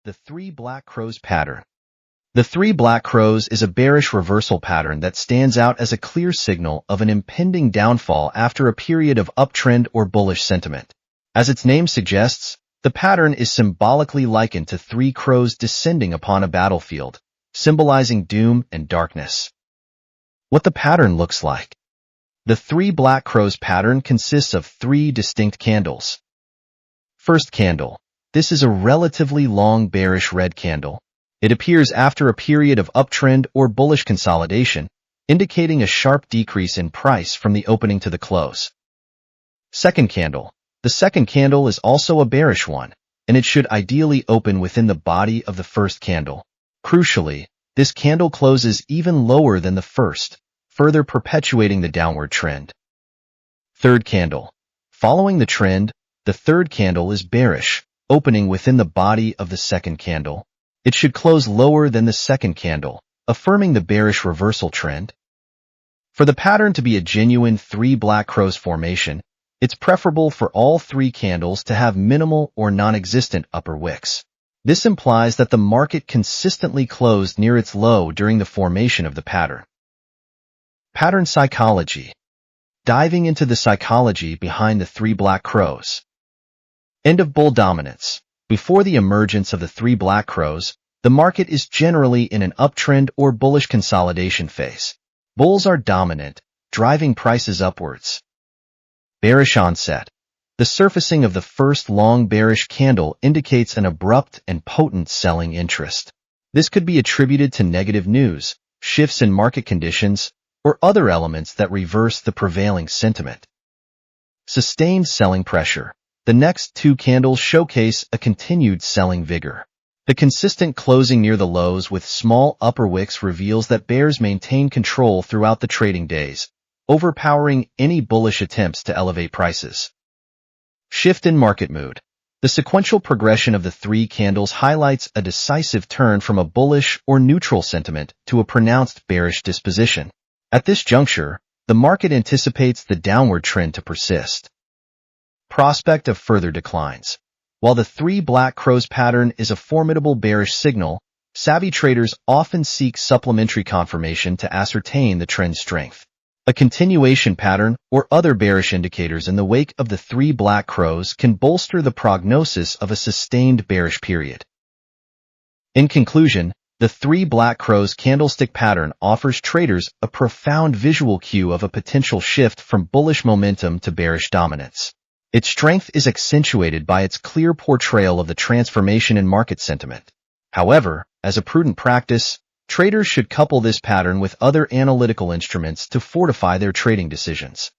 The Three Black Crows pattern. The Three Black Crows is a bearish reversal pattern that stands out as a clear signal of an impending downfall after a period of uptrend or bullish sentiment. As its name suggests, the pattern is symbolically likened to three crows descending upon a battlefield, symbolizing doom and darkness. What the pattern looks like. The Three Black Crows pattern consists of three distinct candles. First candle. This is a relatively long bearish red candle. It appears after a period of uptrend or bullish consolidation, indicating a sharp decrease in price from the opening to the close. Second candle. The second candle is also a bearish one, and it should ideally open within the body of the first candle. Crucially, this candle closes even lower than the first, further perpetuating the downward trend. Third candle. Following the trend, the third candle is bearish, opening within the body of the second candle. It should close lower than the second candle, affirming the bearish reversal trend. For the pattern to be a genuine Three Black Crows formation, it's preferable for all three candles to have minimal or non-existent upper wicks. This implies that the market consistently closed near its low during the formation of the pattern. Pattern psychology. Diving into the psychology behind the Three Black Crows. End of bull dominance. Before the emergence of the Three Black Crows, the market is generally in an uptrend or bullish consolidation phase. Bulls are dominant, driving prices upwards. Bearish onset. The surfacing of the first long bearish candle indicates an abrupt and potent selling interest. This could be attributed to negative news, shifts in market conditions, or other elements that reverse the prevailing sentiment. Sustained selling pressure. The next two candles showcase a continued selling vigor. The consistent closing near the lows with small upper wicks reveals that bears maintain control throughout the trading days, overpowering any bullish attempts to elevate prices. Shift in market mood. The sequential progression of the three candles highlights a decisive turn from a bullish or neutral sentiment to a pronounced bearish disposition. At this juncture, the market anticipates the downward trend to persist. Prospect of further declines. While the Three Black Crows pattern is a formidable bearish signal, savvy traders often seek supplementary confirmation to ascertain the trend strength. A continuation pattern or other bearish indicators in the wake of the Three Black Crows can bolster the prognosis of a sustained bearish period. In conclusion, the Three Black Crows candlestick pattern offers traders a profound visual cue of a potential shift from bullish momentum to bearish dominance. Its strength is accentuated by its clear portrayal of the transformation in market sentiment. However, as a prudent practice, traders should couple this pattern with other analytical instruments to fortify their trading decisions.